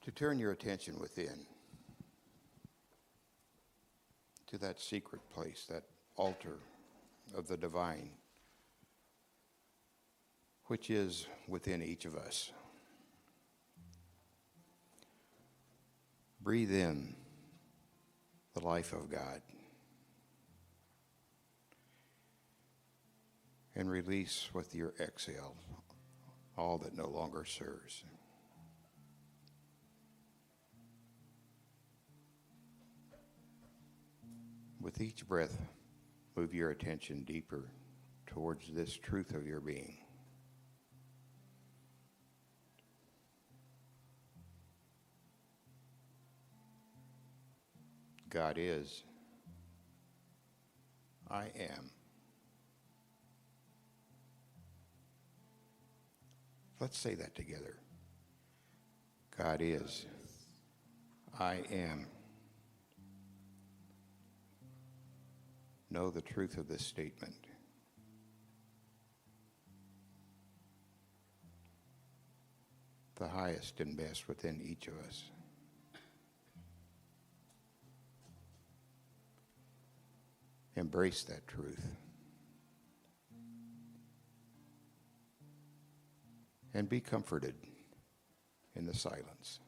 to turn your attention within to that secret place, that altar of the divine, which is within each of us. Breathe in the life of God and release with your exhale all that no longer serves. With each breath, move your attention deeper towards this truth of your being. God is, I am. Let's say that together. God is, I am. Know the truth of this statement. The highest and best within each of us. Embrace that truth. And be comforted in the silence.